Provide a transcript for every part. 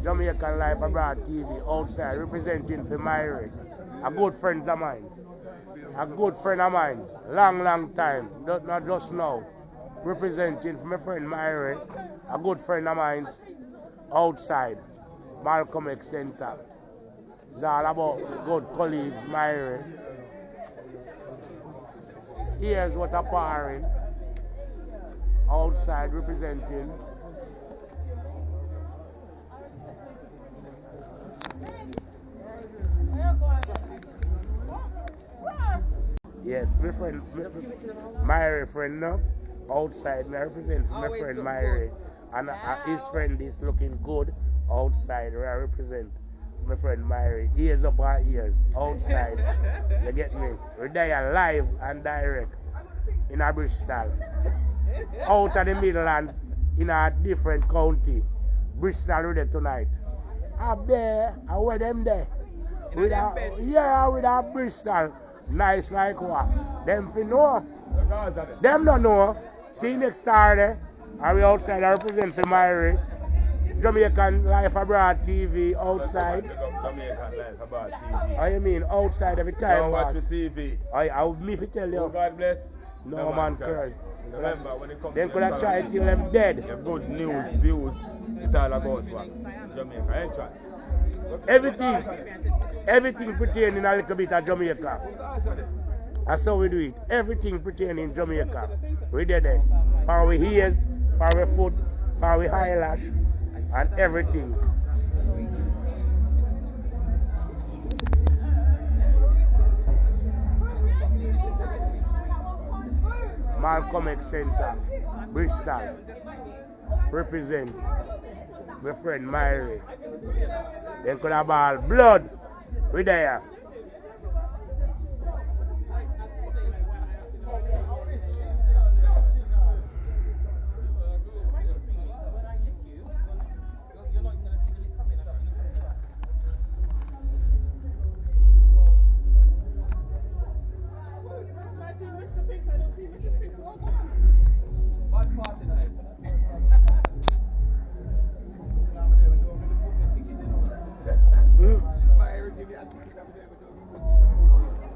Jamaican Life Abroad TV outside representing for Myrie. A good friend of mine. A good friend of mine. Long time. Not just now. Representing for my friend Myrie. A good friend of mine outside. Malcolm X Center. It's all about good colleagues, Myrie. Here's what a parring. Outside representing. Yes, my friend, Myrie friend now. Outside, I represent my friend Myrie. And his friend is looking good outside. I represent my friend Myrie. Ears up our ears. Outside. You get me? We're there live and direct in a Bristol. Out of the Midlands in a different county. Bristol with it tonight. Up there, I wear them there. With a Bristol. Nice like what? Them fi know. Them don't know. See you next Saturday. Are we outside? I represent for Myrie. Jamaican Life Abroad TV outside. Jamaican Life Abroad TV. I mean outside every time. Don't watch the TV. I me fi tell you. Oh, God bless. No man curse. Remember when it comes Them to could have tried till them dead. you have good news, views. It's all about what? Jamaica. Ain't right? Everything pertaining a little bit of Jamaica. That's how we do it. Everything pertaining Jamaica. We did it. For our ears, for our foot, for our eyelash, and everything. Malcolm X Center, Bristol. Represent my friend Myrie. They could have all blood. We there.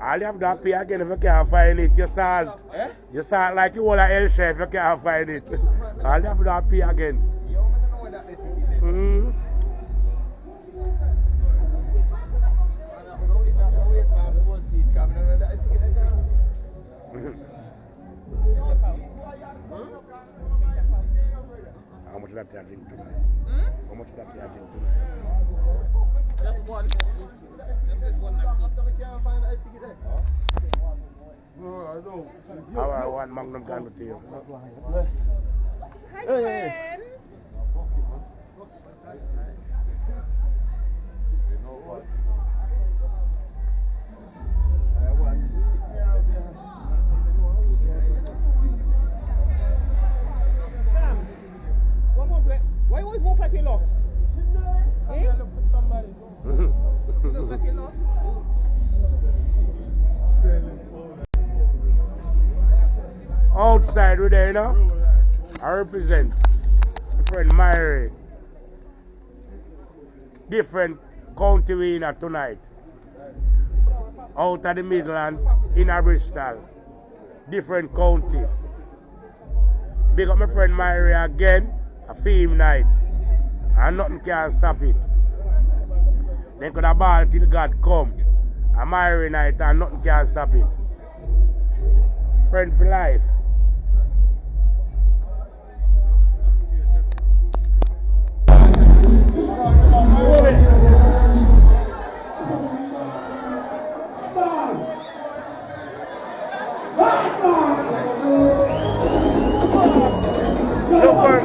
All you have to pay again if you can't find it. You salt. Eh? You salt like you want a L chef if you can't find it. All you have to pay again. Mm-hmm. How much that you drink tonight? How much that you drink tonight? Just one. Just this one. I want Magnum Gandhi to you. Hi, friend. Sam, one more flick. Why you always walk like you lost? Eh? I look for somebody. You look like you lost. Outside with there, you know. I represent my friend Myrie. Different county winner tonight. Out of the Midlands, in a Bristol. Different county. Big up my friend Myrie again. A theme night. And nothing can stop it. They could have ball till God come. A Myrie night and nothing can stop it. Friend for life. Look for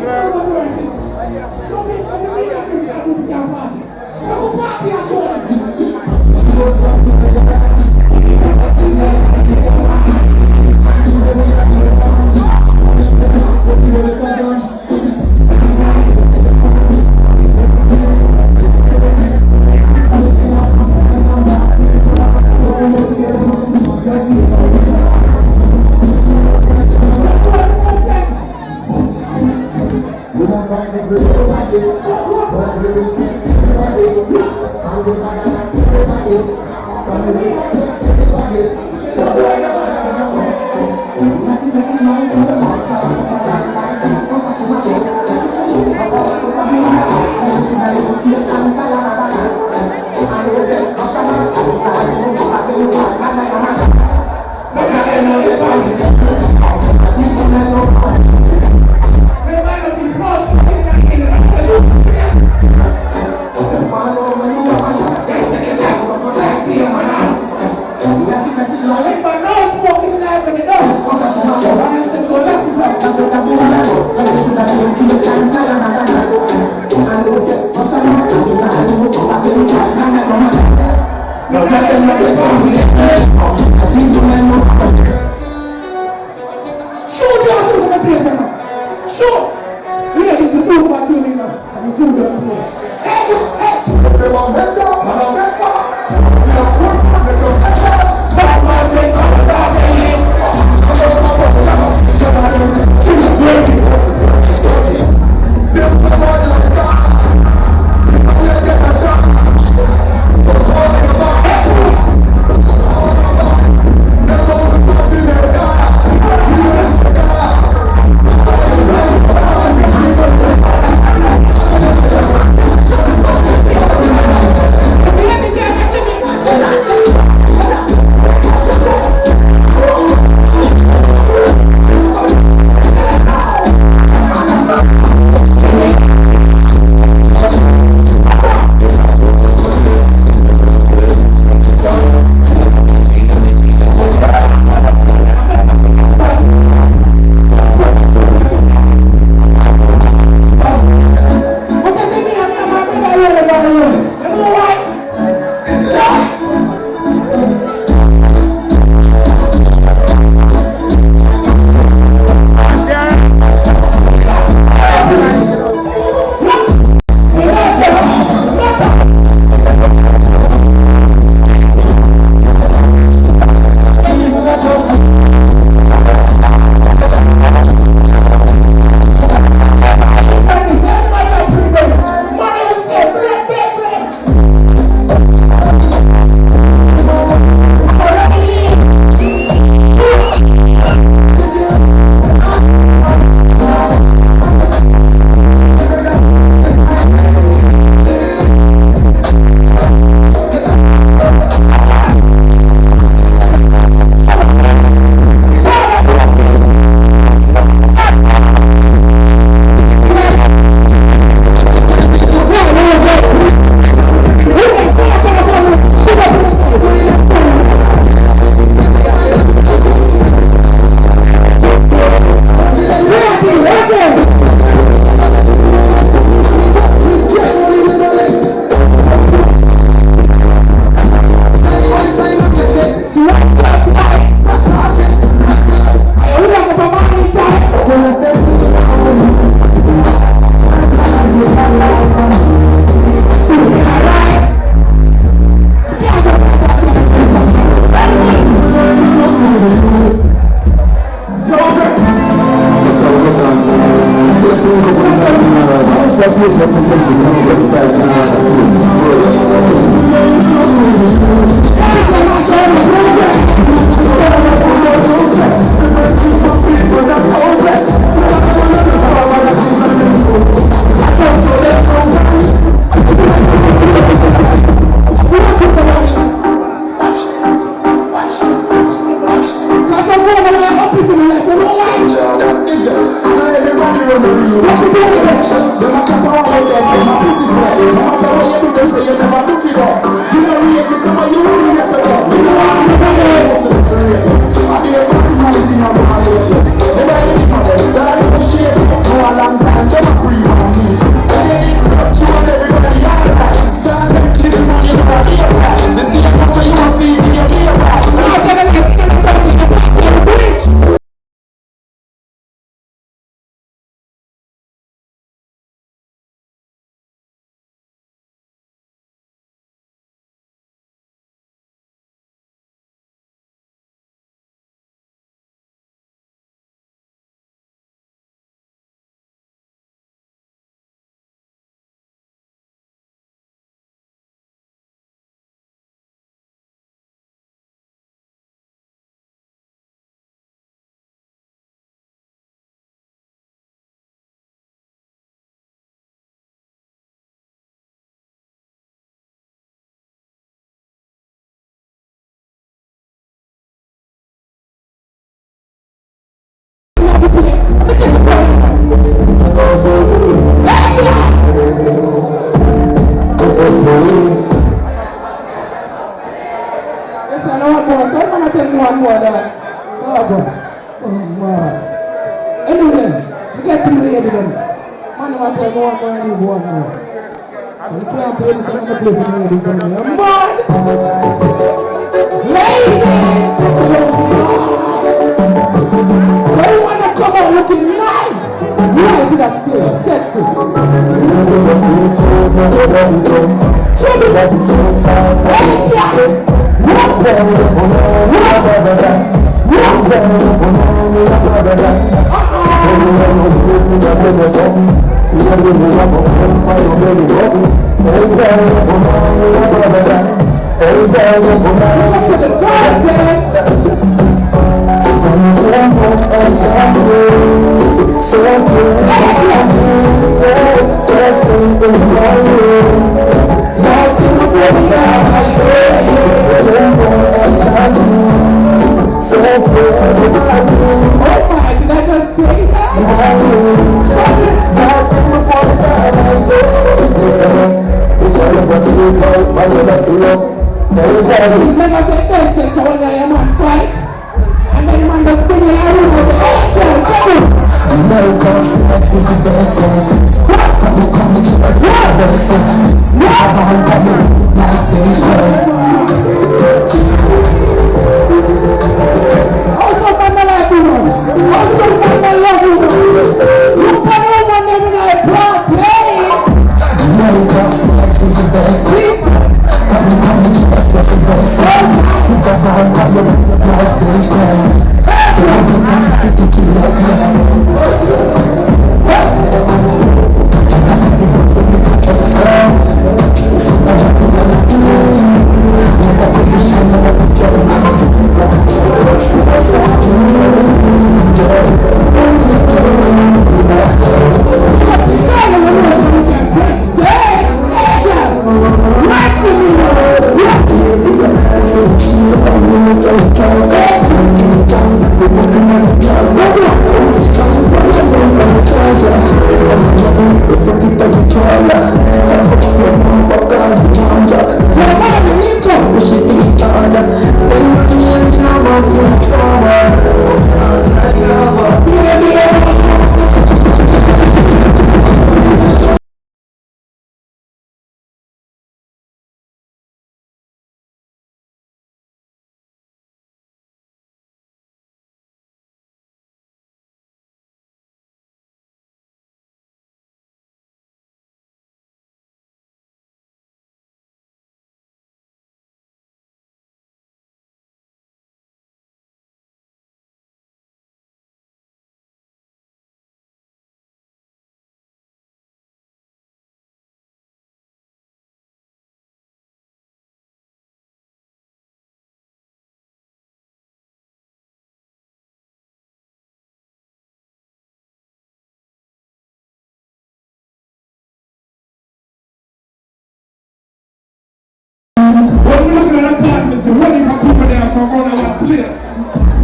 place.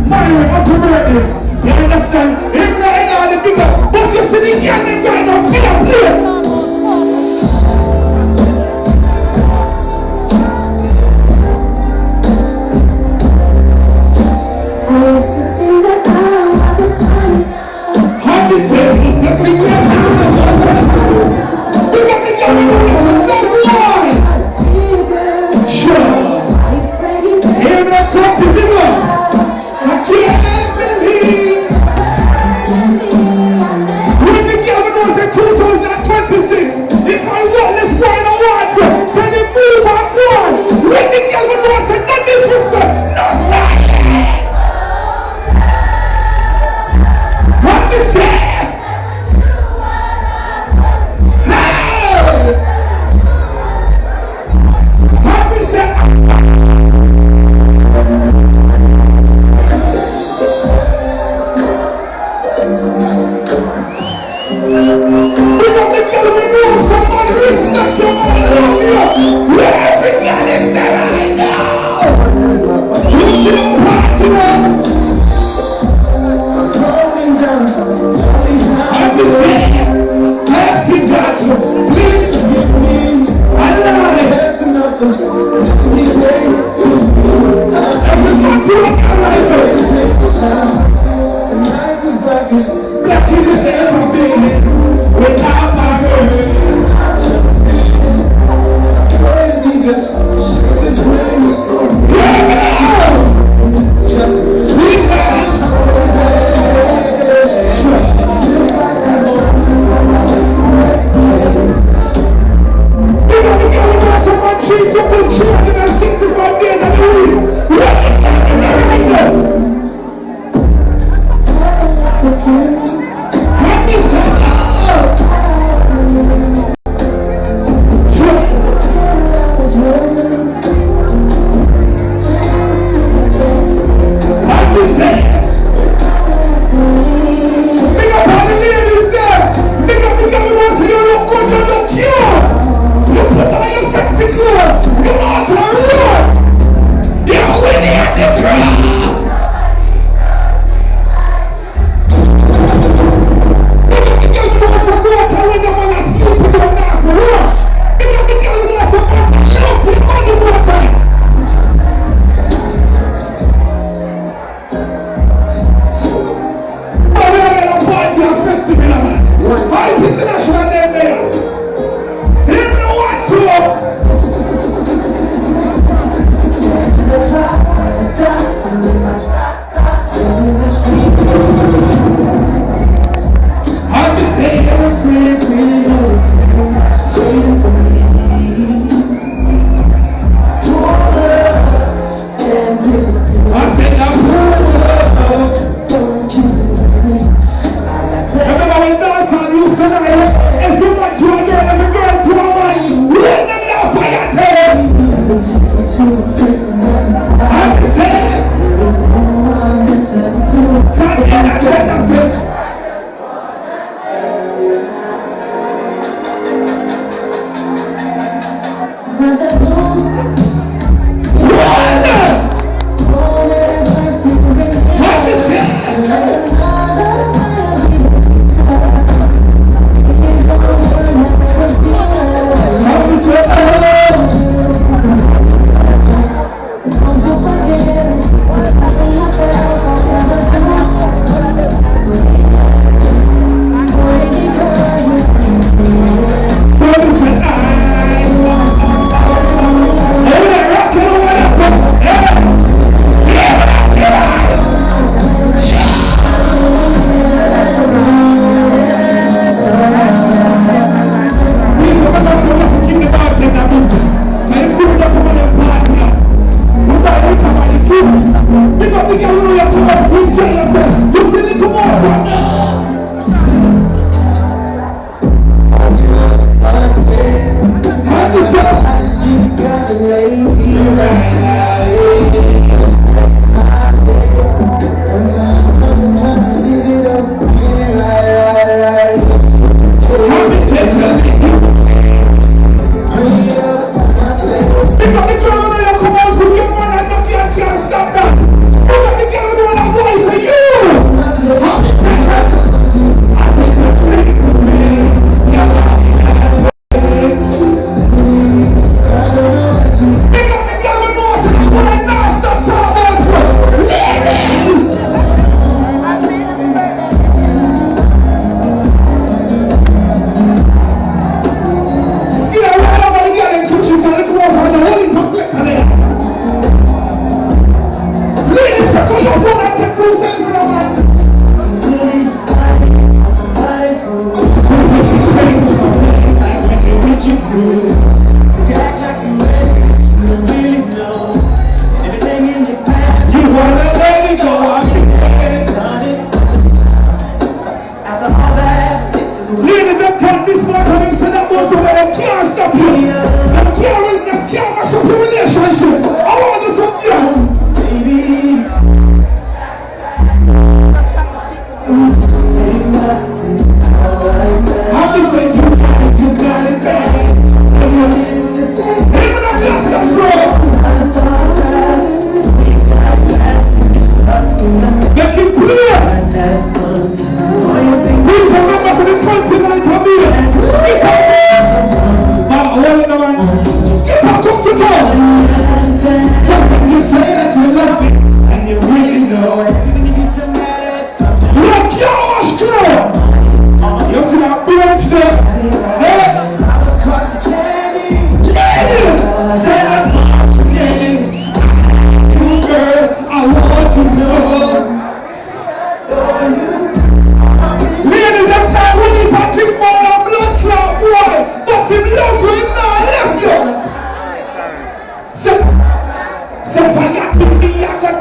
Myra up to birthday. You understand? If not in all the bigger, but you see the girl in right now, see that place. Happy place. Nothing left. We got the girl in the sure. Here I come to the one. I can't believe. When the girl was in 2026, if I want this wine I want to, can it move on one? When the girl was in not disrespect, no silence. Happy say. Happy say.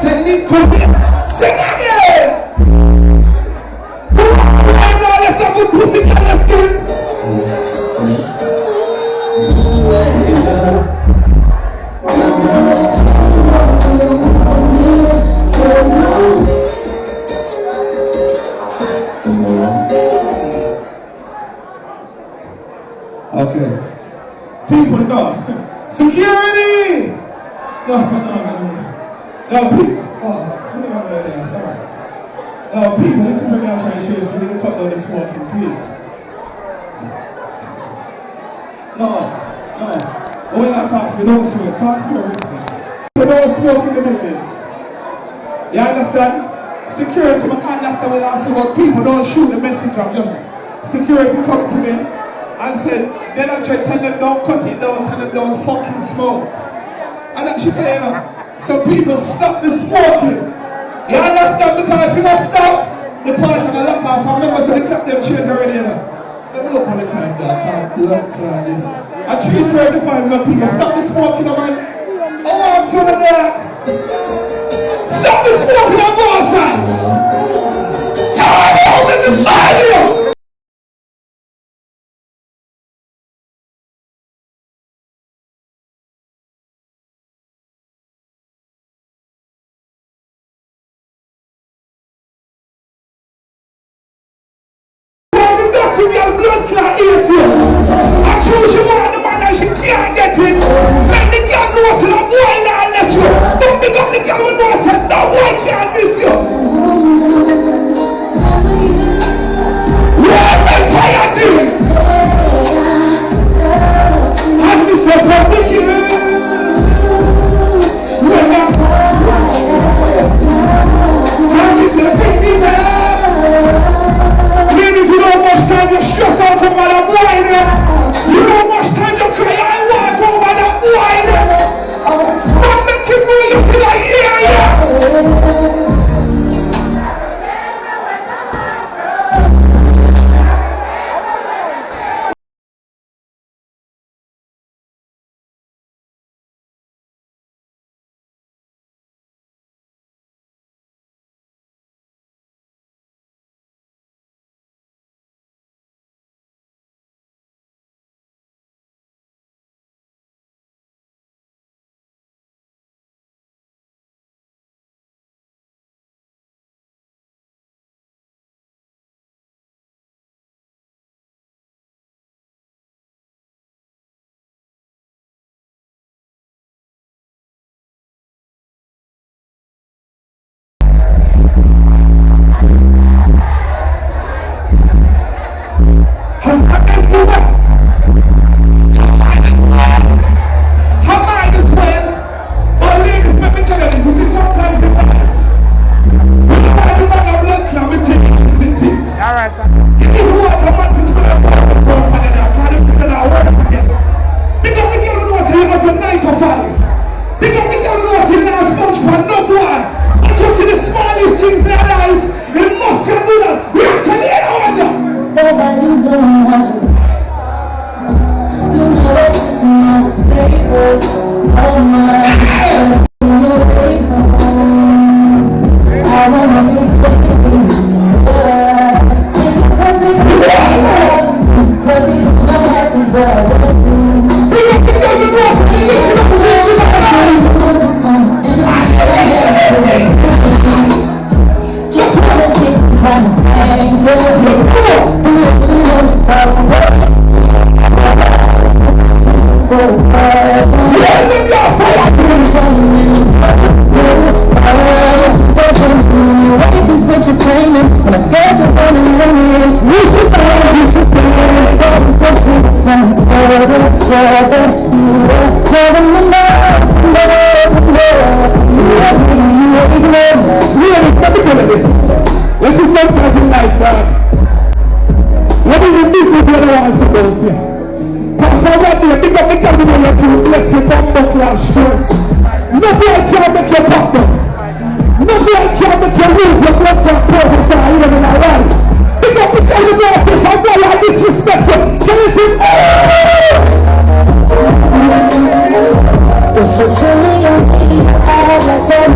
pretending to be. Sing again! Let's have a pussy kind of skin. Okay. People, no. Security! No, people. Sorry. No, people, this is what I'm trying to show you. So we can cut down the smoking, please. No. But when I talk to me, don't smoke. Talk to me respect. But don't smoke in the building. You understand? Security, I understand when I say about people don't shoot the messenger. Just security come to me and said, then I try to tell them don't cut it down, tell them don't fucking smoke. And then she said, you know, some people stop the smoking. You understand? Because if you don't stop, the police are going to lock off. I remember so they clap them chairs already, you know. Let me look on the time, dog. Blood clot this. At 3:35, no people. Stop the smoking, man. Oh, I'm doing that. Stop the smoking on both sides. Turn over the fire. Blood clot ears you. I choose you want the man that she can't get it. Let the girl know to the boy now left you. Don't pick up the girl with no sense. No boy can't miss you. What the fire this? Has this a public you? Has this a big ladies, you don't much time to stress out over that wine. You don't much time to cry I want over that wine. Stop making noise till I hear you. This is something like that. What is the difference when I want to go to? Pastor, what do you think of the government to let you pop the flash stress? No boy can make you pop them. No boy can make you lose your blood for purpose or even in our life. Think of the government to have no like disrespect you. Can you see? This is really a need. I like that.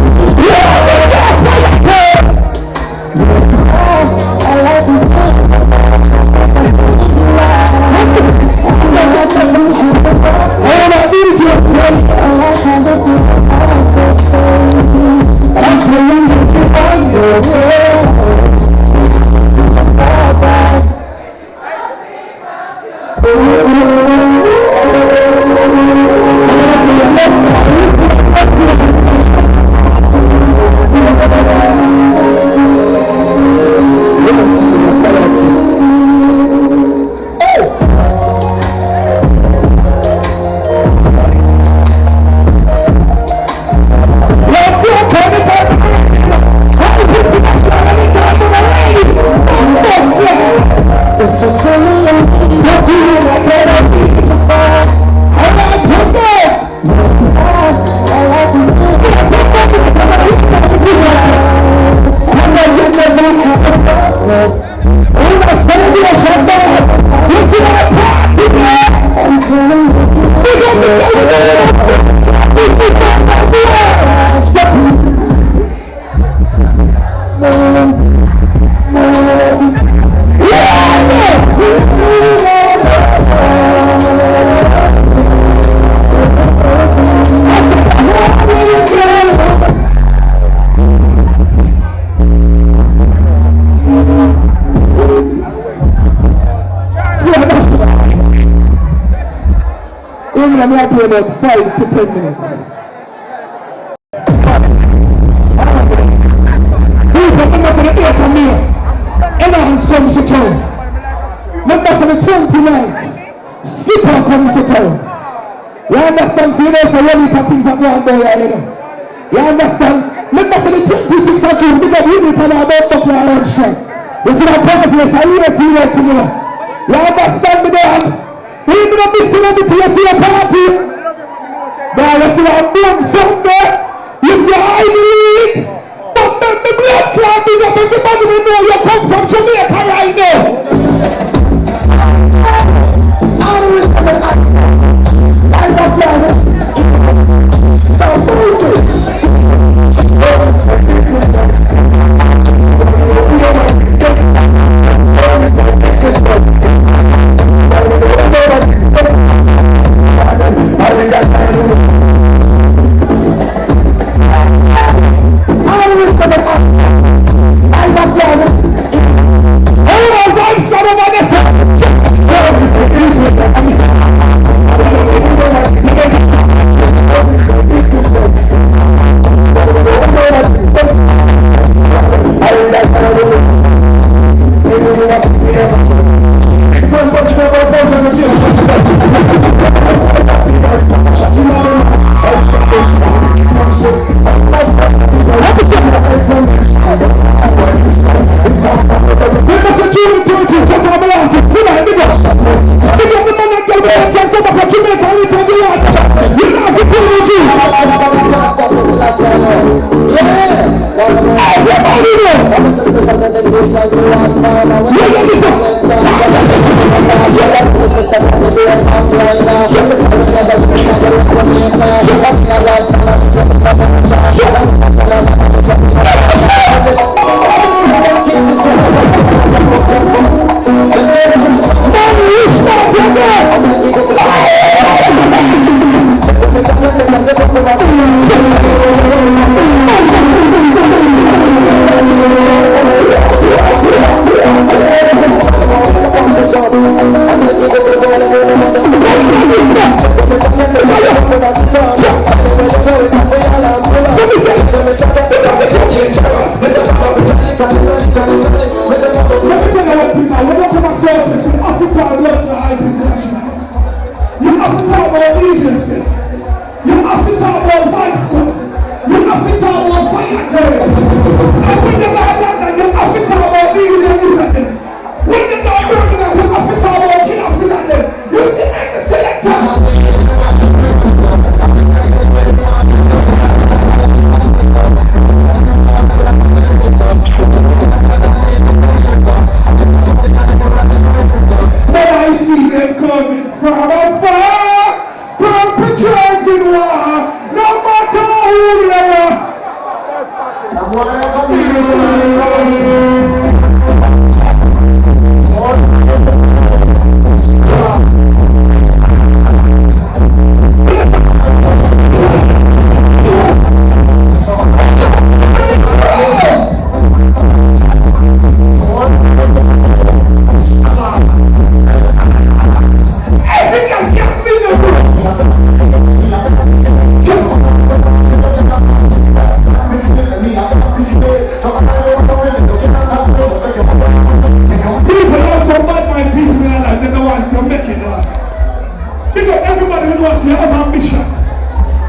Yeah! I'm happy about 5 to 10 minutes. Remember for the 8th of May, Elan comes to town. Remember for the 29th, Skipper comes to town. You understand? So you know, so one little things are going on there. You understand? Remember for the 26th of June, because we need to know about the plan strike. You see that prophecy, I hear it here to you. You understand me there? Even if this celebrity, you see a party. Now you see a boom somewhere. You see a Ivy League. But the blood clot is up. Everybody will know you come from Jamaica right now.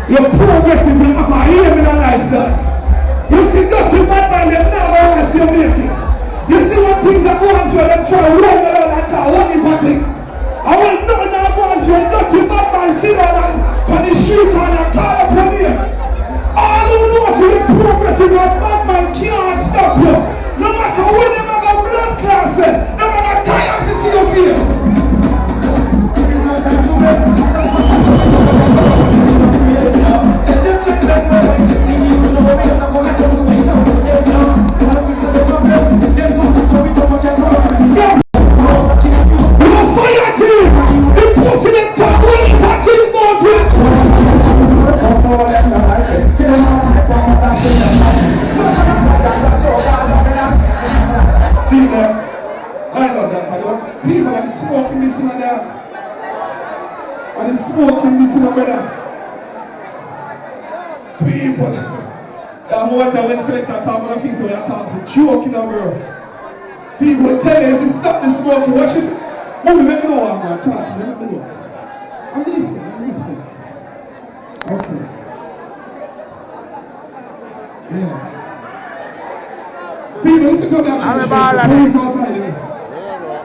You're progressing with a aim in a lifestyle. You see nothing bad man, they never want to see you make it. You see what things are going through, they try to run around and try to run into things. I will know now going through, nothing bad man, see that man on the street and a car from here. All who know see the progressing with bad man can't stop you. No matter when they have a blood class, no matter tired to see your fear. People are smoking this in there. And smoking this in the brother. People. That water when selector talk on the face when you talk for joking the world. People will tell you if you stop the smoking, watch it. Mommy, let me know what I'm going to talk to you. Let me know. I'm listening. Okay. Yeah. People, listen to that. Police outside there.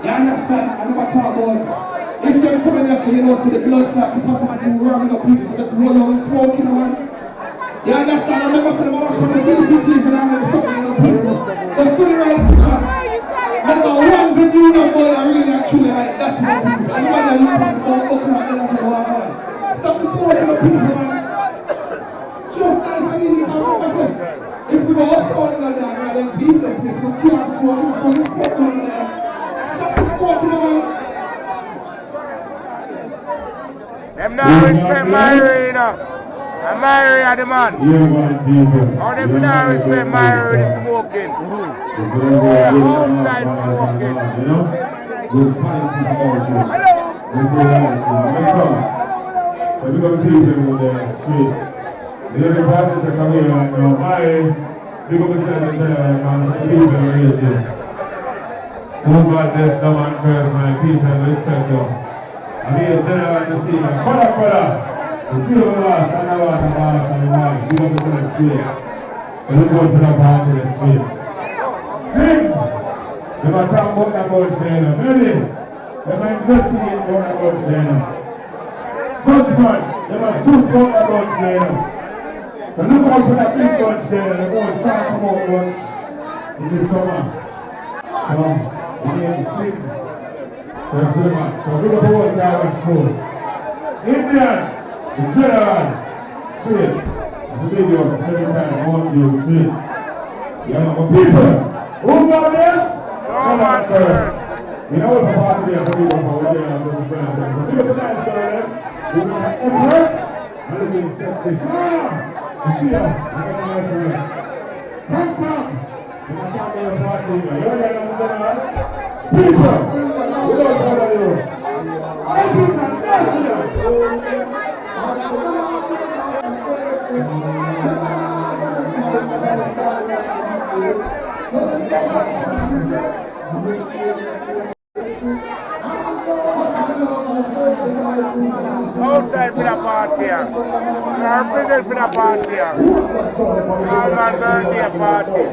You understand? I never talk about if you're coming here so you know see the blood clot capacity to round up people just roll out smoking around. You understand? I remember for the watch from the CCTV when I'm something in the people. But for the right number one video number I really actually like that to the people. I'm not going to look at the water. Stop the smoking of people, man. Just as I need to remember if we go up all in that then people like this, we can't smoke, so we put on there. Them not respect Myrie, you know. And Myrie are the man. How them not respect Myrie the smoking. They're outside smoking. So we got people with the street. The other parties are coming here, we go to the people here. Oh God, there's someone personal, people respect you. And he is general to see them. The silver glass and the water glass and the wine. We go to the street. So we go to the park to the street. Sing! They might talk about the bullshit. Really? They might investigate about the bullshit. Judgment! They might push about the bullshit. So look out for that big bullshit. They're going to talk about lunch in the summer. So, Indian sings. So we go to work out at school. Indian, the general, straight. The video, every time I want you straight. You know, people, who got this? Come on first. You know what's about to be a video for what you're going to friends. So people tonight, sir, we're going to effort, and we're going to set this. You see how? I'm going to let you in. Come. You're not talking about party. You're going to general. People, we don't follow you. This is a national. Outside for the party. We are representing for the party. All my birthday party.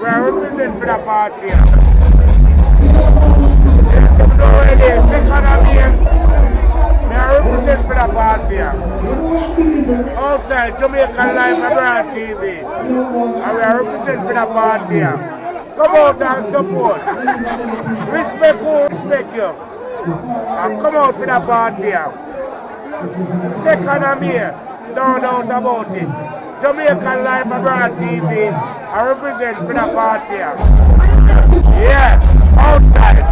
We are representing for the party. They are representing for the party. Outside Jamaican Live Abroad TV. And we are representing for the party. Come out and support. Respect who respect you. And come out for the party. Second I'm here. No doubt about it. Jamaican Live Abroad TV. I represent for the party. Yeah, outside.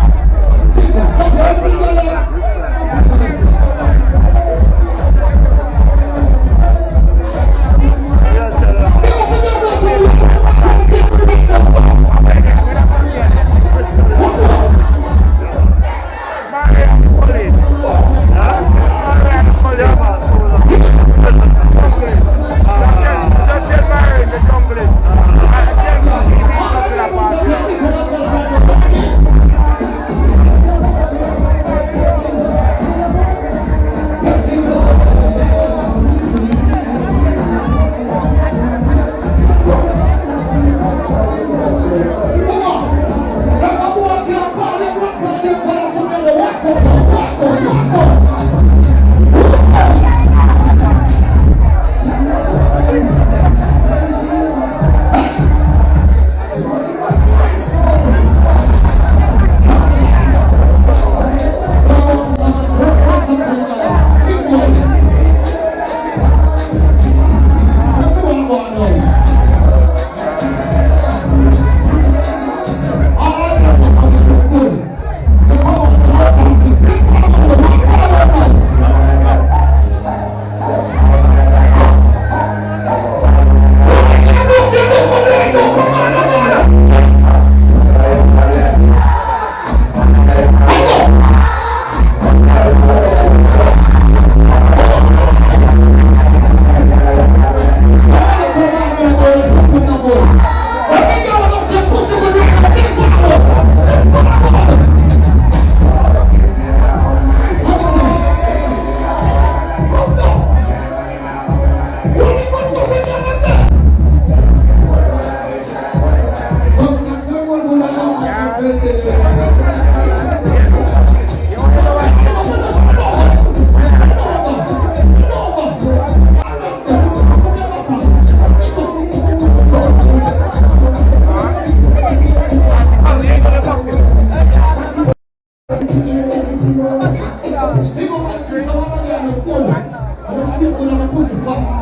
sleep with them pussy fucks.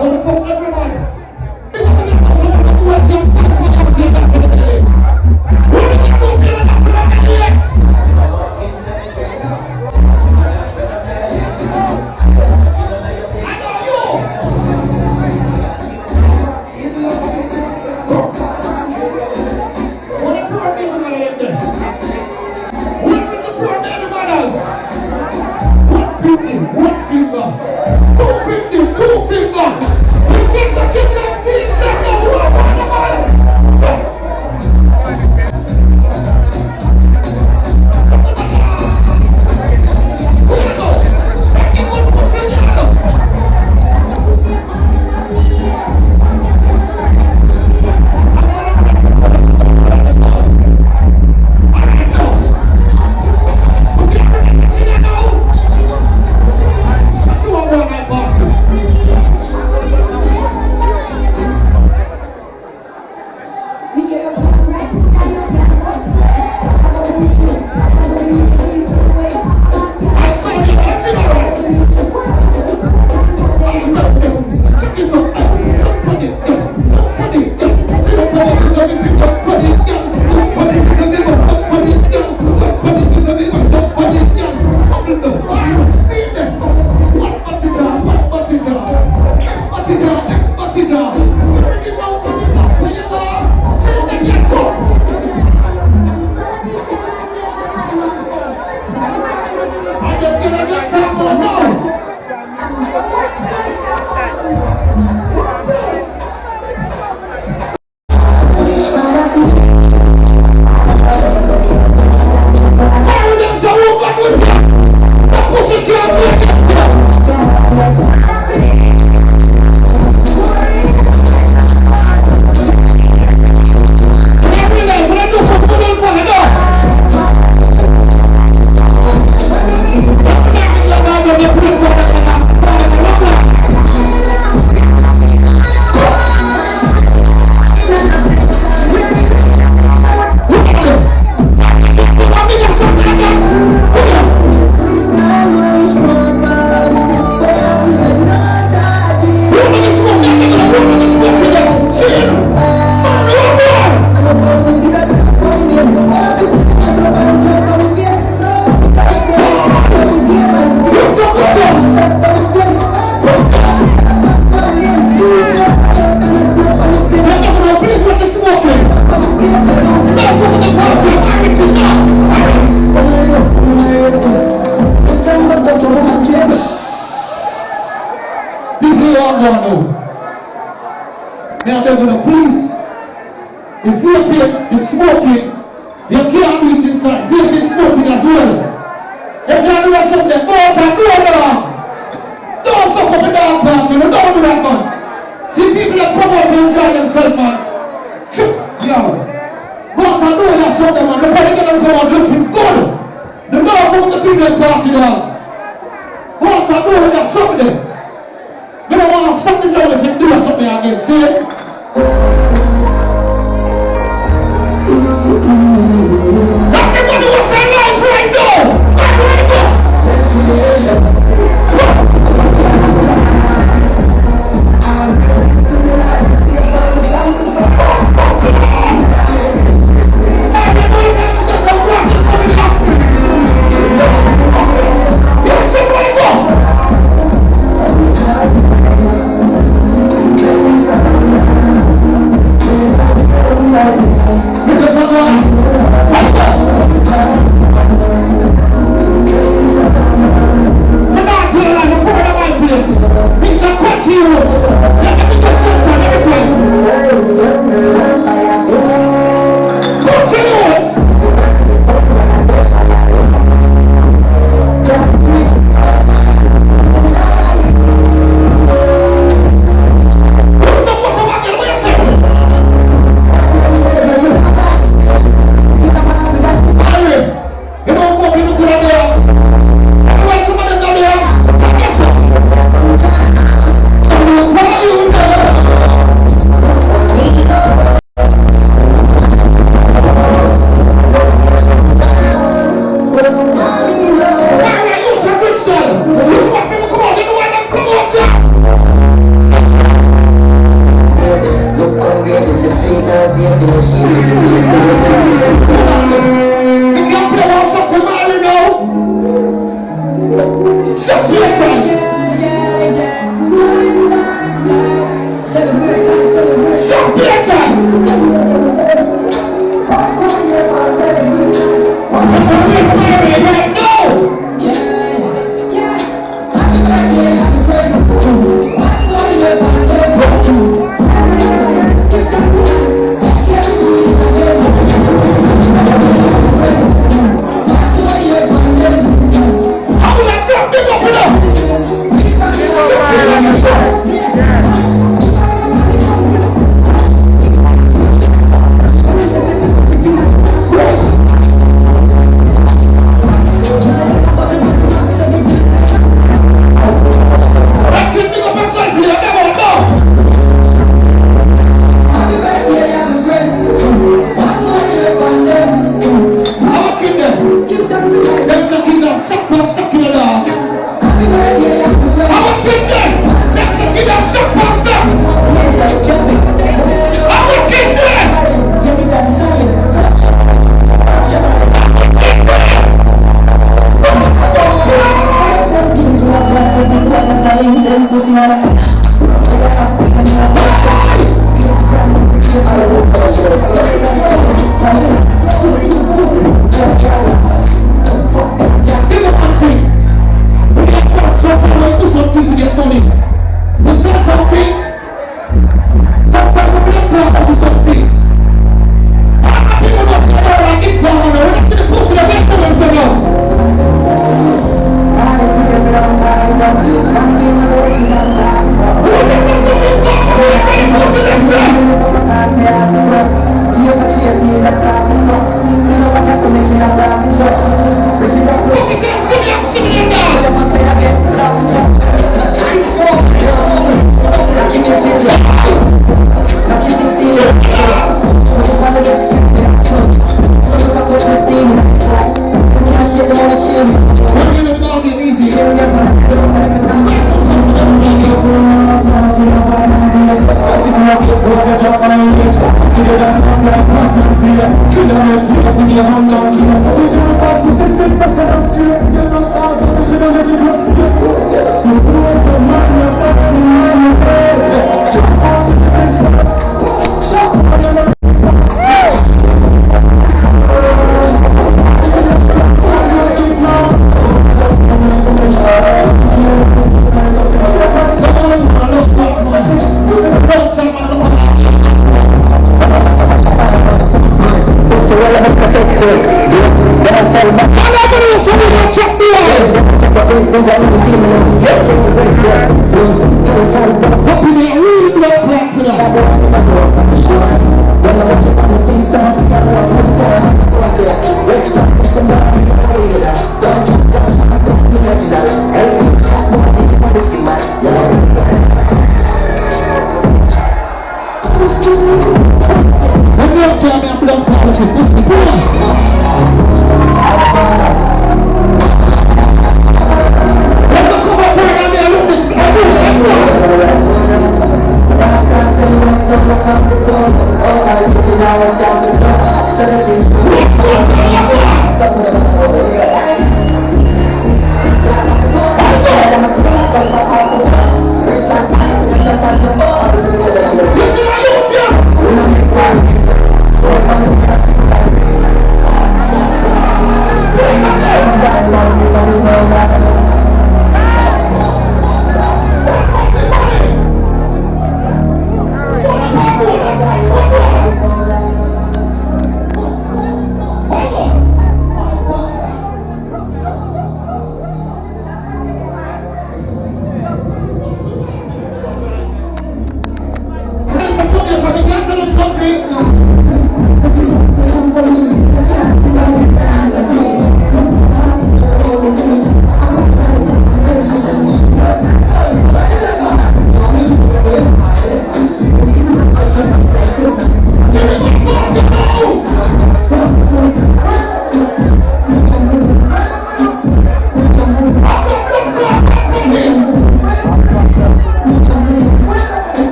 On the phone, everybody. Big up the pussy, I'm going to work your fuck for your shit, that's what it is. Who the pussy, that's what it is. I know you. What a poor people are in there. What is the poor animals? 150, 250, 250. You get the kitchen team, that's the now they're going to police. If vaping is smoking, you can't reach inside. Vaping is smoking as well. If you're doing something, don't fuck up a dog party. Don't do that, man. See people that come out and enjoy themselves, man. Yo. Go out and do that something, man. Nobody get them come out looking good. The don't fuck the people party, dog. Go out and do that something. You don't want to stop the job if you do something again, see it? Everybody wants their life right now! Right now!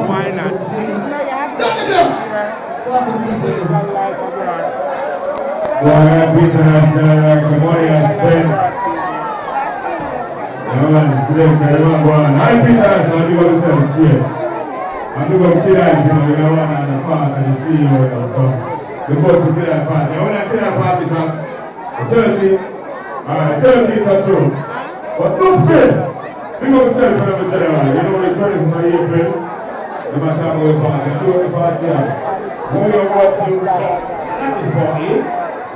Why not? Well, international money I spent. I'm international, I'm going to tell you straight. I'm going to see that you know, the one on the part of the CEO and so. The board to see that part. When I see that part, Turkey is not true. But don't fail. We don't sell for the general. You know, the credit from April. No matter how we party, do the party out. When you walk through, that is for me.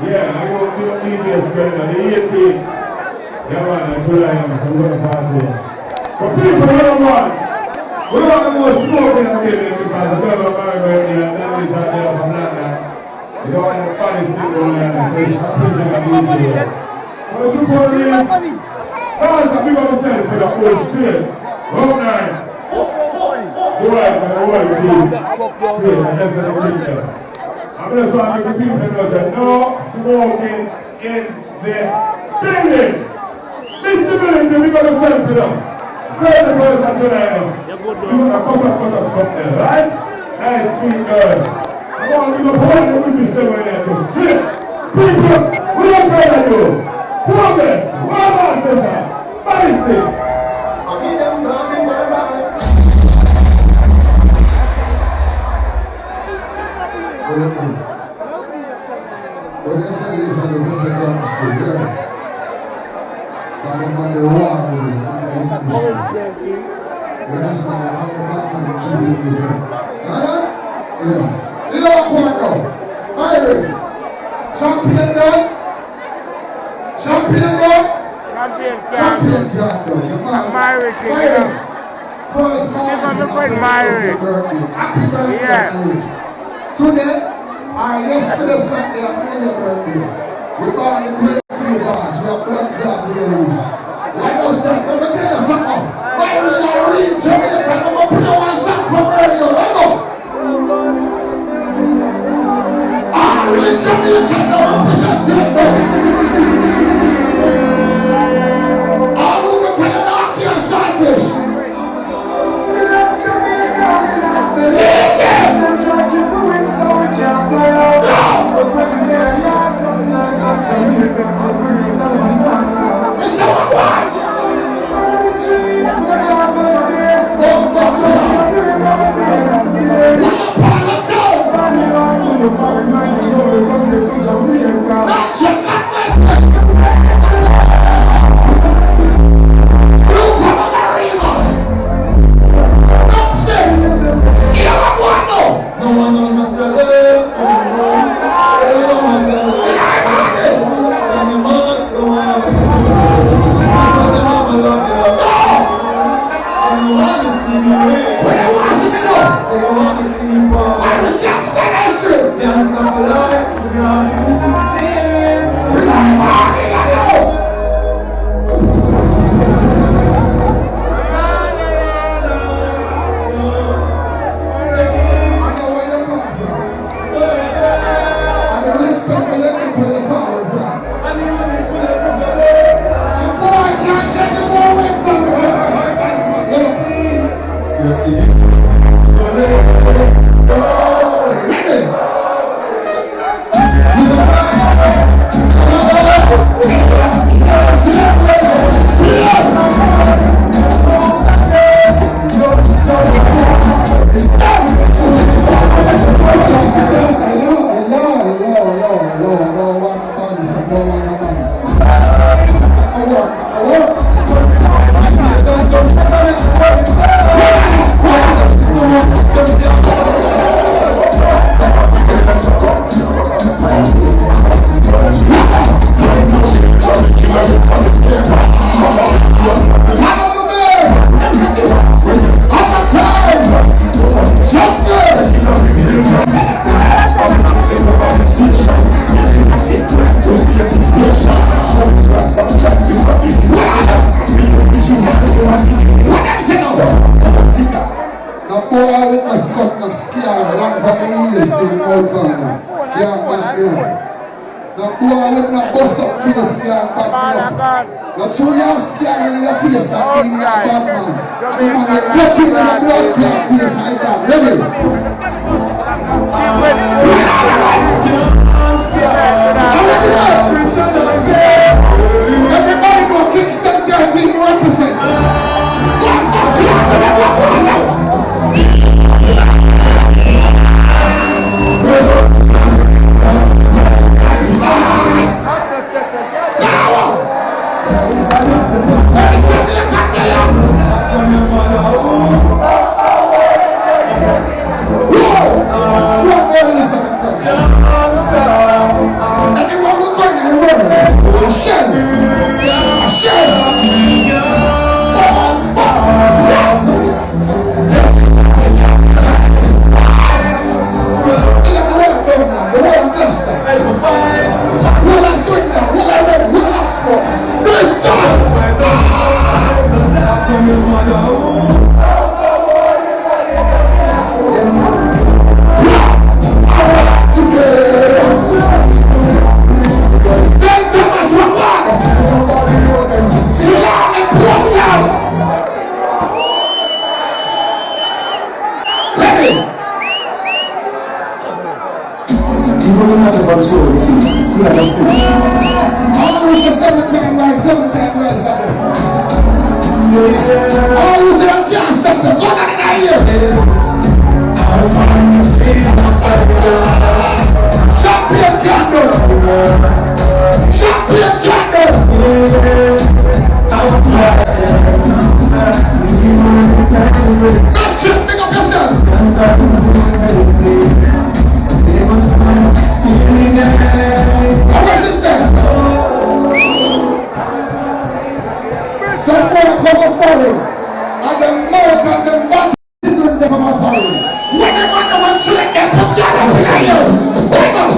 Yeah, I go to the DJ spread on the 18th. Yeah, man, in July, so we're going to party. But people, we don't want the most smoking in the building because the girl of my birthday and then we start there from London. You don't want the funny people there, so it's pushing the DJ. But you put it in. Guys, I'm going to send for the whole street. All night. Right, man, the whole team. Straight, and that's the kingdom. I'm just want to make the people know that no smoking in the building. Mr. Millington, we got to send to them. Great the person tonight now. You're going to cut up something, right? Nice, sweet girl. Come on, we're going to hold the British them right there. Straight. People, we are trying to do. Progress. What about this? Majesty. What they say is on the Western Grammar School, yeah. Talking about the war movies and the English. You understand? I'm the Batman and she will be there. Yeah. You know what, now? Myron. Champion done? Champion done? Champion can't do. I'm married to Myron. you. First Give us a friend, Myron. Happy birthday. Yeah. Today, yesterday Sunday, I'm your birthday. We got the great bars, we have blood clot heroes. Let us start, let me tell you something. Myron, you're in Jamaica, I'm going to play one song from radio. Let go. I'm in Jamaica, now represent Jamaica. I'm going to tell you now, I can't start this. Everybody go Kingston 13%. Whoa! All who's the 7-time rise, 7-time rise up there. All who's the can't stop them. Go down in that ear. Champion candle. Champion candle. Not shit, pick up yourself. How much is that? Some more come up following. And the mouth and the back didn't come up following. When the man was select them, put your hands in your ears. Hold on.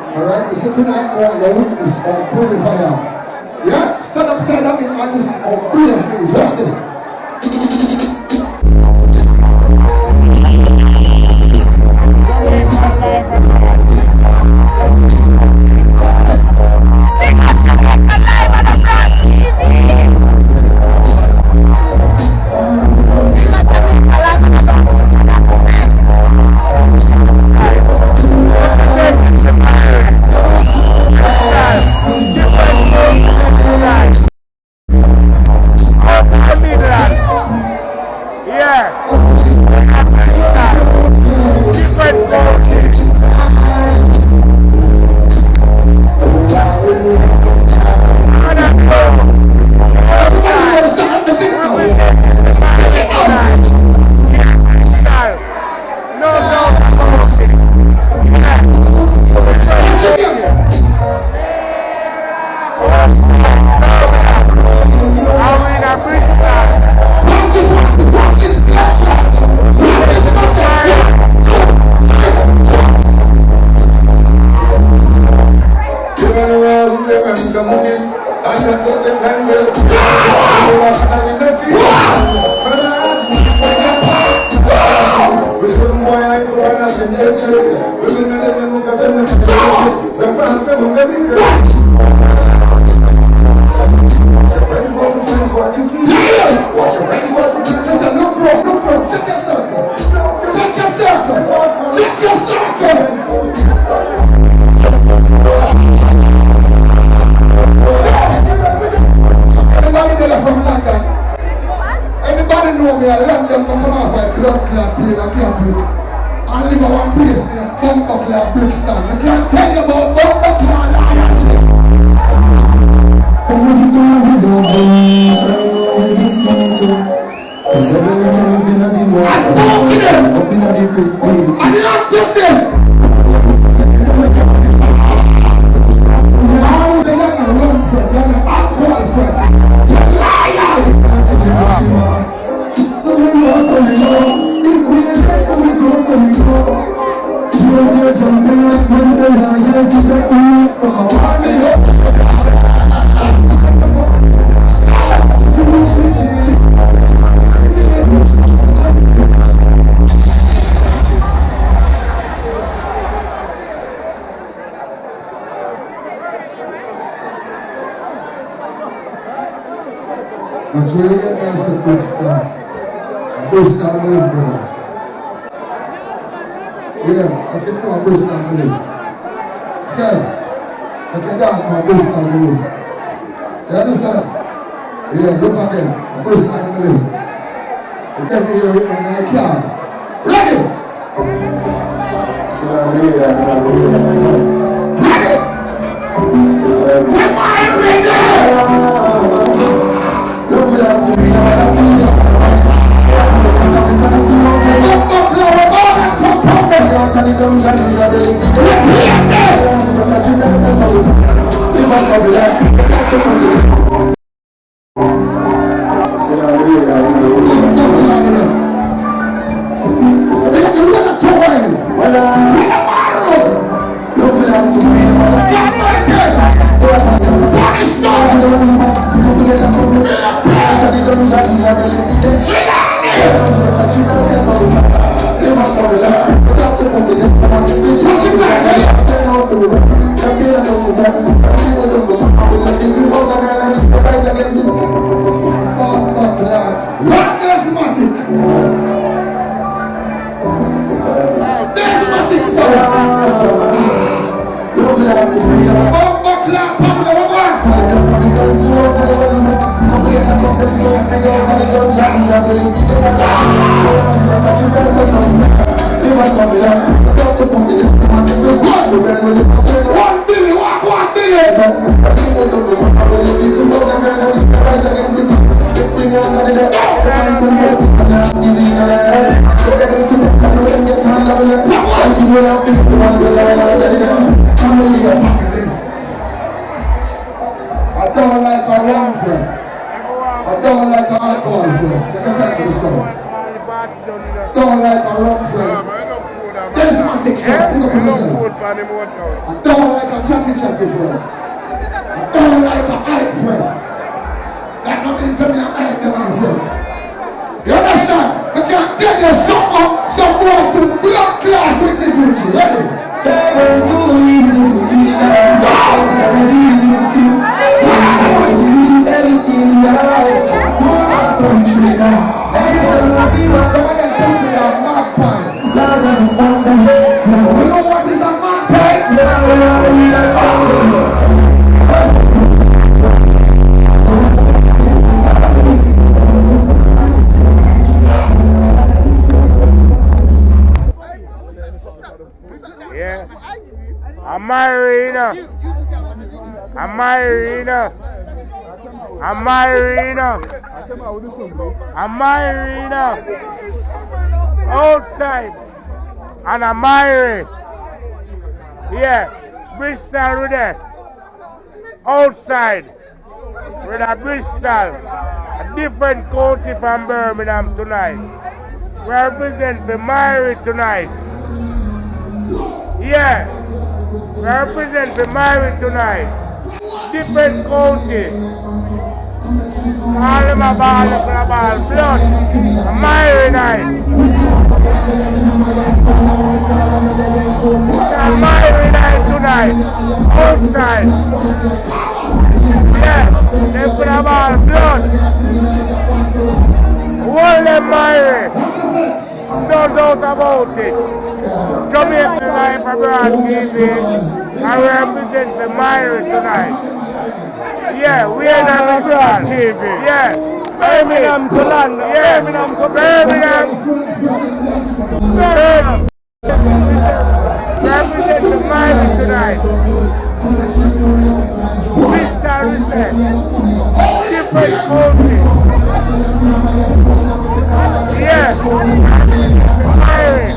Alright, so tonight I want your witness or purifier. Yeah, stand upside down in on this or brilliant. Watch this. Everybody know me, I let them come off my blood clot pain, I can't do it. I live on one place in Bumper Clot Brixton. I can't tell you about Bumper Clot Lions. I did not take this. I was a young and wrong friend, young and alcohol friend. You're liars! So we know, this way is like so we go. You're jumping like once and now you're just like me. So I want me up. I'm sure you get nice to Brixton. Brixton live there. Yeah, I can know Brixton live. Okay, I can dance my Brixton live. You understand? Yeah, look again. Brixton live. You can hear it in the car. Ready? Ready? Am I ready? I don't like a wrong friend. I don't like an alcohol friend. Take a back to the song. Don't like a wrong friend. Desmatic friend. Think of yourself. I don't like a chatty friend. I don't like a hype friend. That not means that I'm hype never a friend. You understand? I can't tell you some more to blood class which is rich. Ready? Amarina outside and Amari. Yeah, Bristol with that. Outside with a Bristol. A different county from Birmingham tonight. We represent the Mary tonight. Yeah, we represent the Mary tonight. different county. All them a ball up in a ball. Blood. A Myrie night. It's a Myrie night tonight. Outside. Yeah. They put a ball. Blood. Hold them Myrie. No doubt about it. Jamaica Life Abroad TV. I represent the Myrie tonight. Yeah, we are not abroad TV. Yeah. Birmingham to London. Yeah. Birmingham to Birmingham. Represent the Myrie tonight. Mr. Reset. Different countries. Yeah. Myrie.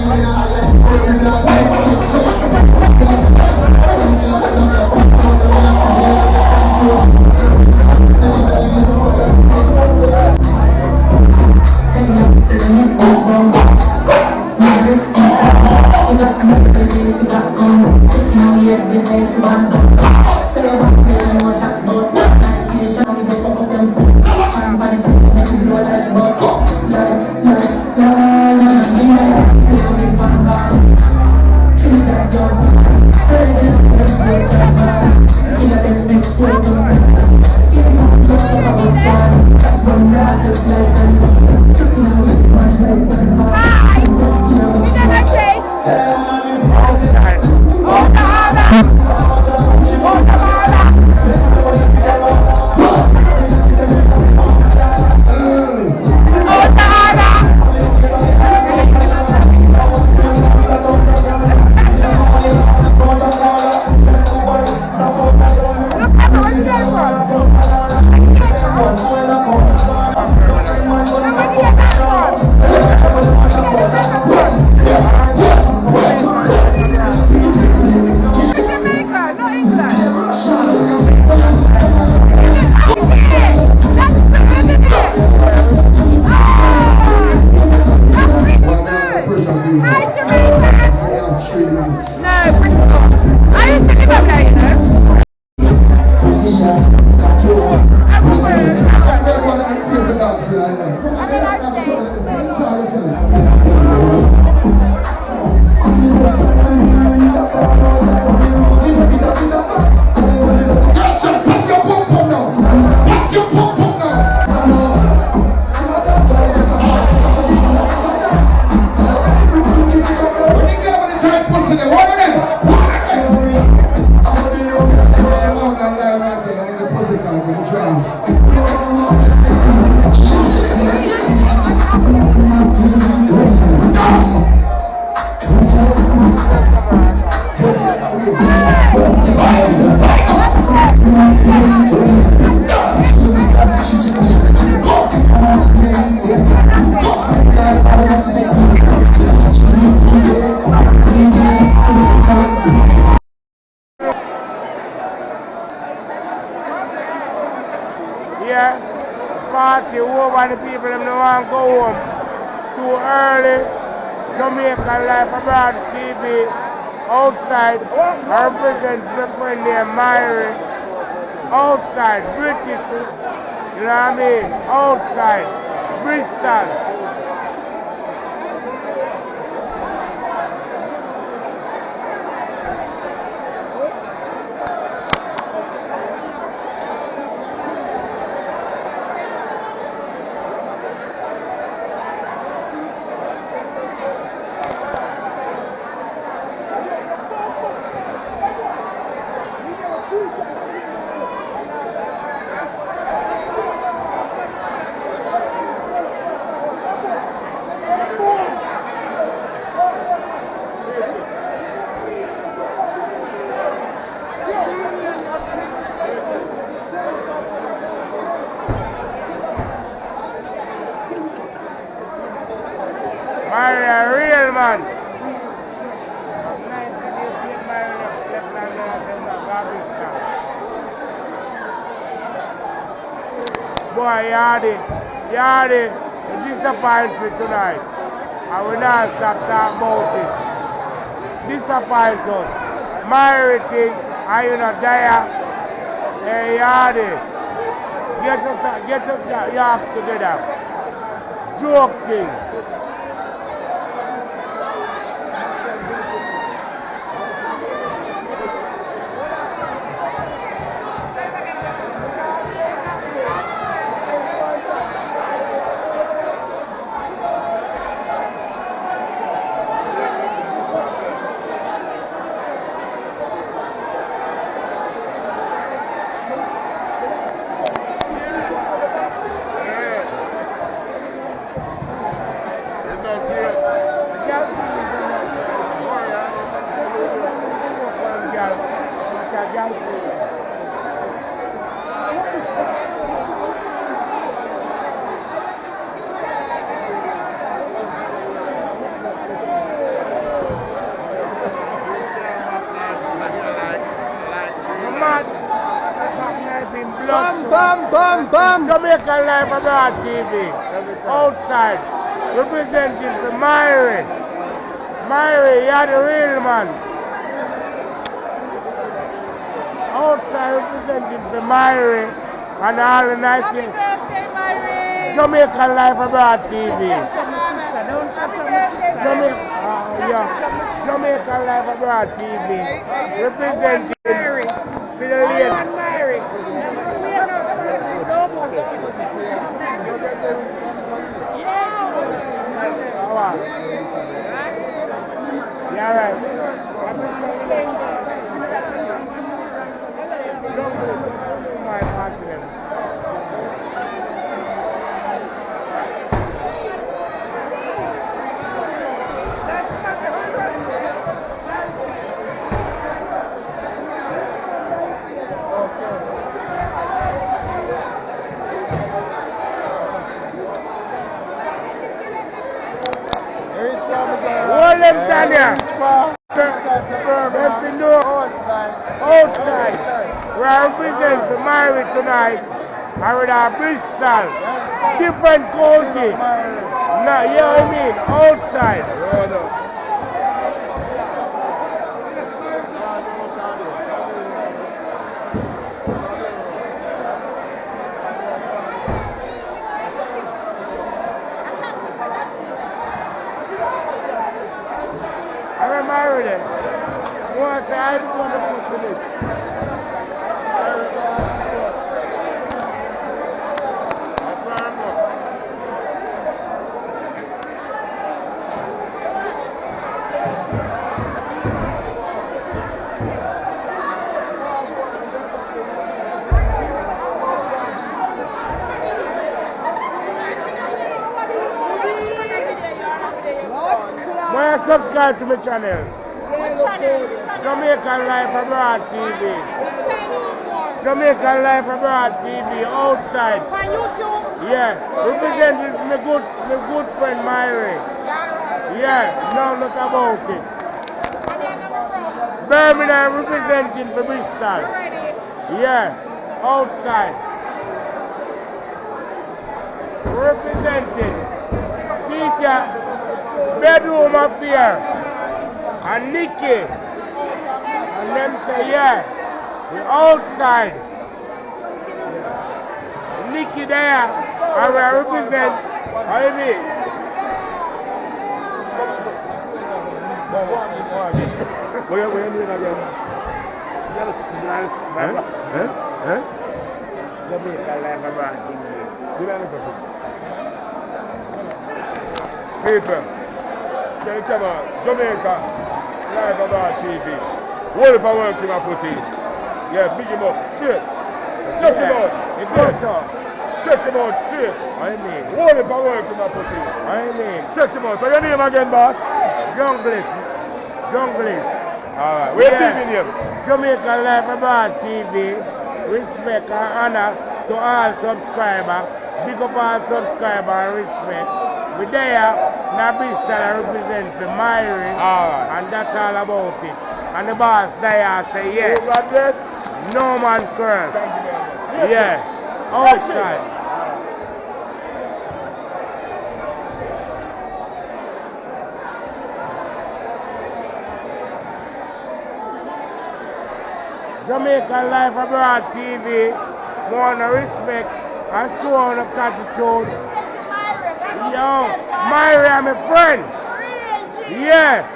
Yeah, party over the people them don't want to go home too early. Jamaica Life Abroad TV outside. I represent my friend named Myrie. Outside, British, you know what I mean? Outside, Bristol. Myrie, a real man. Boy, Yardy, it disappoints me tonight. I will not stop talking about it. Disappoints us. Myrie thing, and you know, Dyer, Hey, Yardy. Get us York together. Joking. Bam! Jamaican Life Abroad TV. Outside. Representing the Myrie. Myrie, you're the real man. Outside representing the Myrie and all the nice things. Jamaican Life Abroad TV. Jamaican Life Abroad TV. Representing for the ladies. Yeah, right. My continent. Hold them down here. Let me know. Outside. We are representing the Myrie tonight. And with our Bristol. Different county. Now, you know what I mean? Outside. I don't want to sit with it. That's where I'm going. Why subscribe to my channel? Jamaican Life Abroad TV. Jamaican Life Abroad TV outside. On YouTube? Yeah, representing my good friend Myrie. Yeah, no, not about it. Birmingham representing for Bristol. Yeah, outside. Representing. See ya, bedroom affair. And Nikki. And them say, yeah, we're outside. Nikki there, and we represent, how you mean? Where you mean again? Jamaica Life Abroad TV. People, can you come on? Jamaica Life Abroad TV. What if I work in my put in? Yeah, big him up. Straight. Check him out. Check him out straight. I mean. What if I work in my put in? I mean. Check him out. So your name again, boss? Junglish. Alright. Where's your name? Jamaican Life Abroad TV. Respect and honor to all subscribers. Big up all subscribers and respect. We there, now Bristol represent for Myrie. And that's all about it. And the boss there say, yeah, no man curse. Yeah, outside. Jamaican Life Abroad TV, more no respect and show on the gratitude. Yo, Myrie, I'm a friend. Yeah.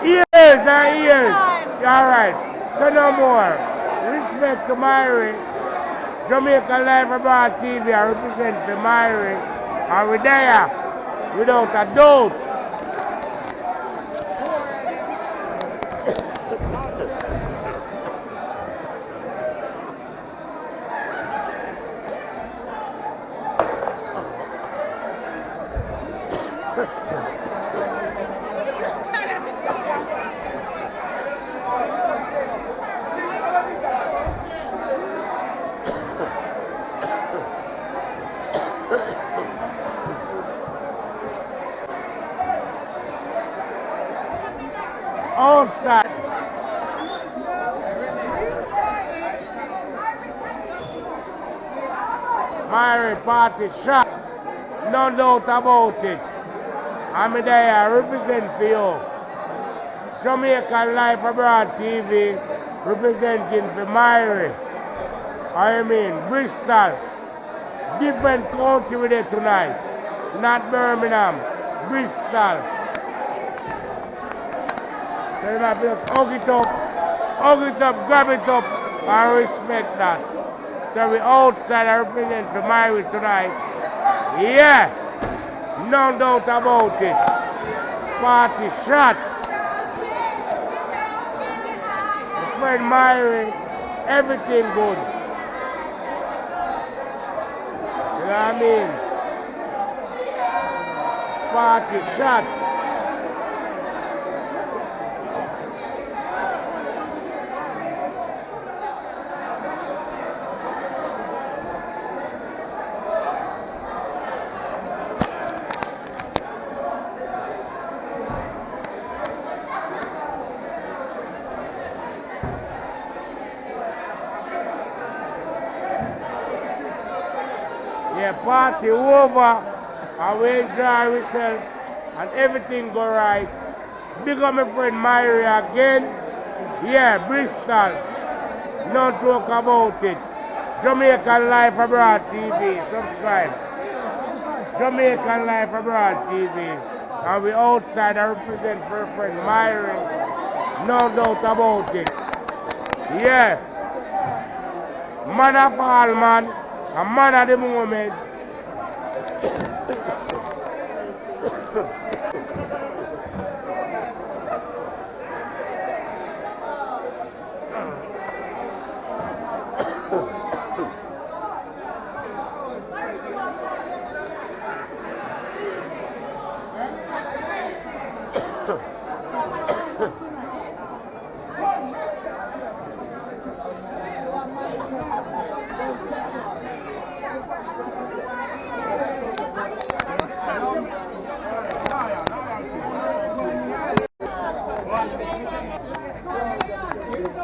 Years and years. Alright. So no more. Respect to Myrie. Jamaican Life Abroad TV, I represent for Myrie. And we're there without a doubt. Outside. Myrie party shot. No doubt about it. I'm there, I represent for you. Jamaican Life Abroad TV representing for Myrie. I mean Bristol. Different county with it tonight. Not Birmingham. Bristol. So you might just hug it up, grab it up, and respect that. So we outside I represent for Myrie tonight. Yeah, no doubt about it. Party shot. My friend Myrie, everything good. You know what I mean? Party shot. Yeah, party over, and we enjoy ourselves, and everything go right. Big up my friend Myrie again. Yeah, Bristol. No joke about it. Jamaican Life Abroad TV. Subscribe. Jamaican Life Abroad TV. And we outside I represent for a friend Myrie. No doubt about it. Yeah. Man of all man. A man at the moment.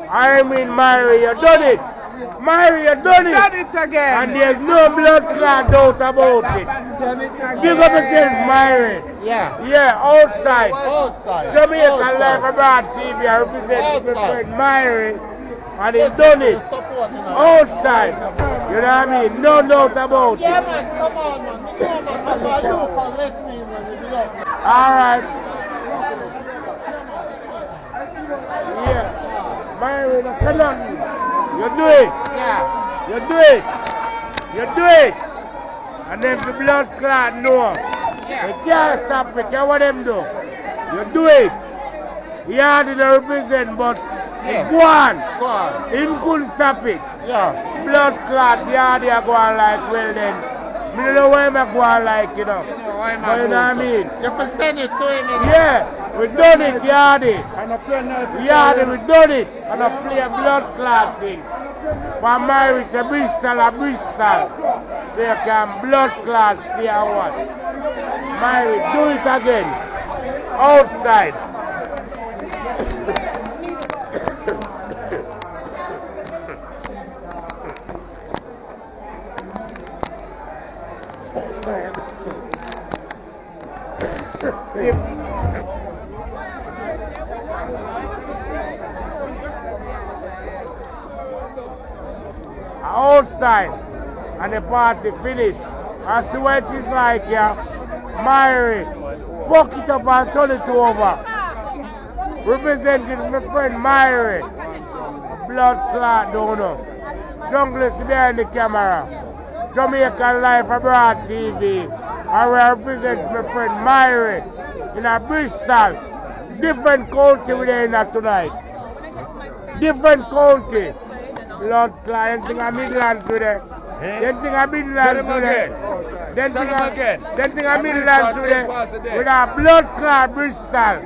I mean, Myrie, you done it. Myrie, you done it. Done it again. And there's no blood clot doubt about it. Done it again. Give up yourself, Myrie. Yeah. Yeah, outside. Outside. Jamaican Life Abroad TV, I represent my friend Myrie. And he's done it. Outside. You know what I mean? No doubt about Yeah, it. man, come on, man. You know, man. Come on, you can let me when you do that. Alright. Yeah. Myrie, that's nothing. You do it. Yeah. You do it. You do it. And then the blood clot, no. Yeah. You can't stop it. What them do? You do it. He had to represent, but Yeah. go on. Go on. Him couldn't stop it. Yeah. Blood clot, yeah, they go on like, well then. I don't know why I go on like, you know. But you know what I mean? You can send it to him. Yeah, we done it, Yardy. Yardy, we done it. And I play a blood clot thing. For Myrie, it's a Bristol. So you can blood clot, stay and what. Myrie, do it again. Outside. outside and the party finish. I see what it is like here. Myrie, fuck it up and turn it over. Representing my friend Myrie. Blood clot donor. Junglist behind the camera. Jamaican Life Abroad TV. I represent my friend Myrie in a Bristol. Different county we're in tonight. Different county. Blood clot. Anything I Midlands with it. Anything I Midlands with it. Anything I Midlands with it. With a blood clot Bristol.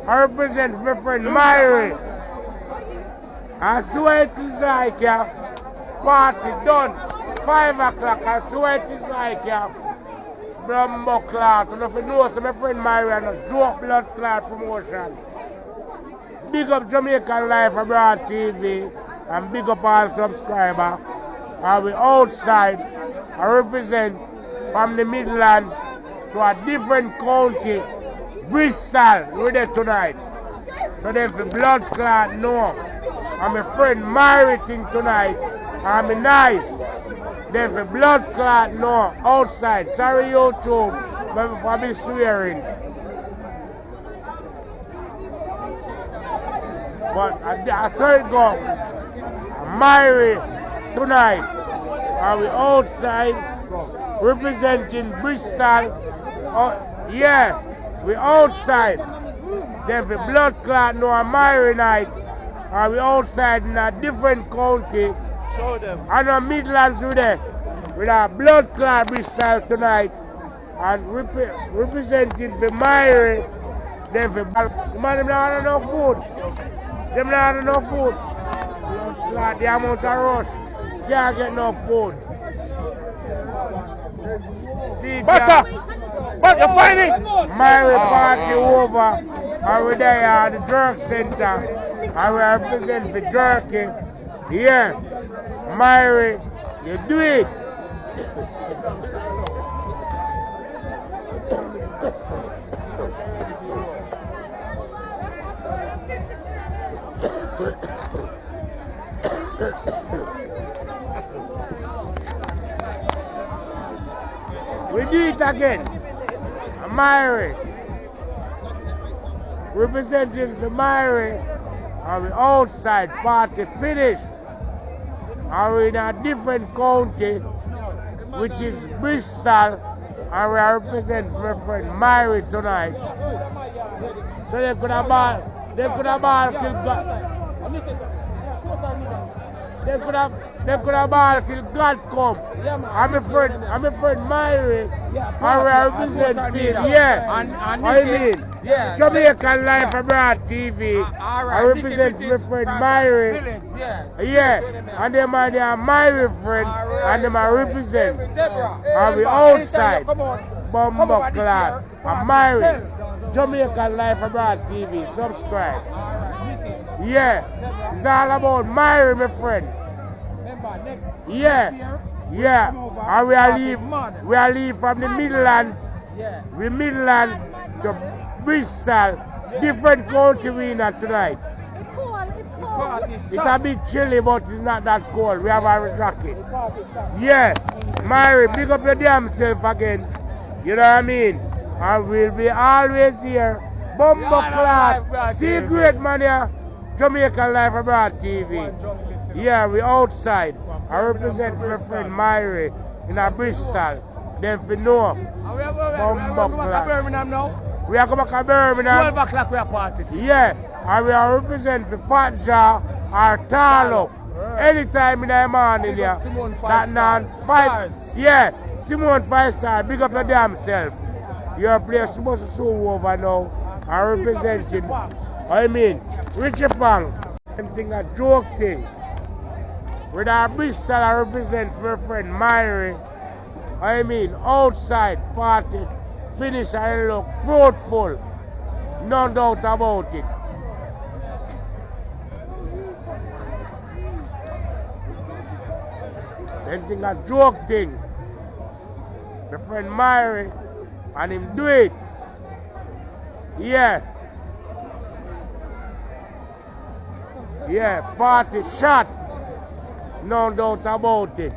I represent my friend Myrie. I swear it is like ya. Party done. 5 o'clock. I swear it is like ya. Bumbo clot. And if you know, so my friend Myrie and a joke blood clot promotion. Big up Jamaican Life Abroad TV. And big up all subscribers. And we outside. I represent from the Midlands to a different county. Bristol, we're there tonight. So then for blood clot, no. And my friend Myrie thing tonight. I'm nice. Then for blood clot, no. Outside. Sorry YouTube, but for me swearing. But I saw it go. Myrie tonight. And we outside representing Bristol. Yeah. We outside. Then for blood clot, no, a Myrie night. And we outside in a different county. Show them. And the Midlands with it. With a blood clot Bristol tonight. And representing for Myrie. Then for man, them not have enough food. Them not have enough food. Blood clot, the amount of rush. Can't get enough food. See, But you find it? Myrie party over. And we're there at the Jerk Center. And we represent the Jerky. Yeah. Myrie, you do it. We do it again. Myrie. Representing the Myrie. And we outside party finish. And we're in a different county, which is Bristol. And we represent my friend Myrie tonight. So they could have ball till God. They could have ball till God come. I'm a friend Myrie. And we represent him. Yeah. I mean. Yeah, Jamaican Life Abroad TV. I represent my friend Myrie. Yeah, and them are their Myrie friend, and them are represent. And we outside. Bumbo Clan. And Myrie. Jamaican Life Abroad TV. Subscribe. Yeah, it's all about Myrie, my friend. Yeah, yeah. And we are leave from the Midlands. We Midlands to Bristol, different county we in tonight. It's a bit chilly, but it's not that cold. We have a jacket. Yeah, Myrie, pick up your damn self again. You know what I mean? And we'll be always here. Bumbo Clot. See great man here. Jamaican Life Abroad TV. Yeah, we outside. I represent my friend Myrie in a Bristol. Then for Noah. Bumbo Clot. We are going back to Birmingham. 12 o'clock we are party. Yeah, and we are representing for Fat Jaw or Tarlo. Anytime in the morning, yeah. That non 5. Yeah, Simone 5 Star, big up your damn self. Your place supposed to soon over now. I representing, I mean, Richie Pang. Something a joke thing. With our Bristol, I represent for my friend Myrie. I mean, outside party. Finish and look fruitful. No doubt about it. Anything a joke thing. My friend Myrie and him do it. Yeah. Yeah, party shot. No doubt about it.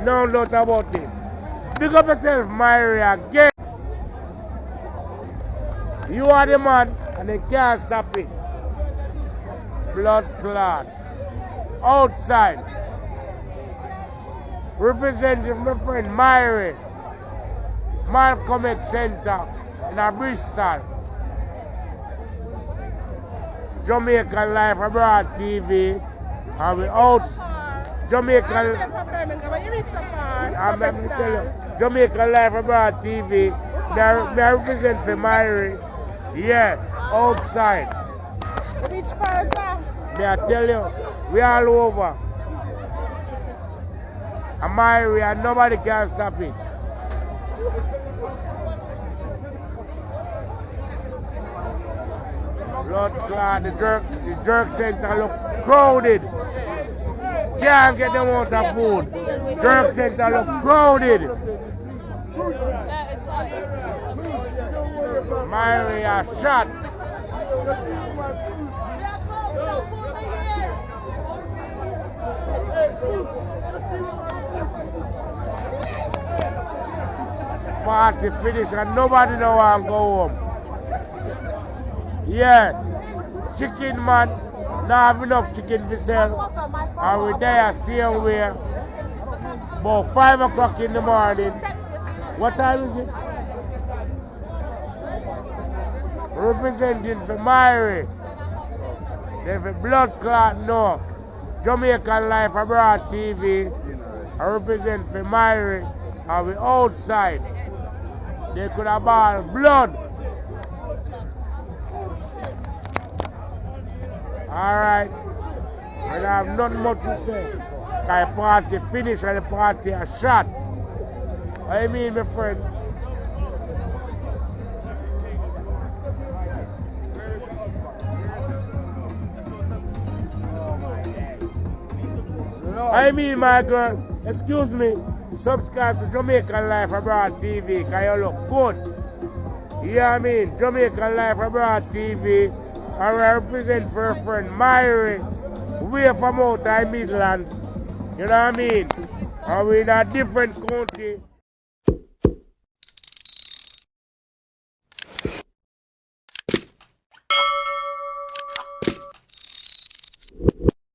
No doubt about it. Big up yourself, Myrie, again. You are the man, and they can't stop it. Blood clot. Outside. Representing my friend Myrie. Malcolm X Center in Bristol. Jamaican Life Abroad TV. And we out. Jamaican Jamaican Life Abroad TV. I represent for Myrie. Yeah, outside. May I tell you, we all over. And Myrie, and nobody can stop it. Blood clot, the jerk center look crowded. Can't get them out of food. Jerk center look crowded. Myrie a shot. Party finish and nobody know want to go home. Yeah, chicken man, not have enough chicken to sell. And we there same way. About 5 o'clock in the morning. What time is it? Representing for Myrie. Then for Blood Clot no. Jamaican Life Abroad TV. I represent for Myrie. And we outside. They could have ball blood. Alright. We don't have nothing more to say. The party finished and the party a shot. What you mean, my friend? I mean, my girl, excuse me, subscribe to Jamaican Life Abroad TV because you look good. You know what I mean? Jamaican Life Abroad TV. I represent for a friend Myrie, way from out of Midlands. You know what I mean? And we're in a different country.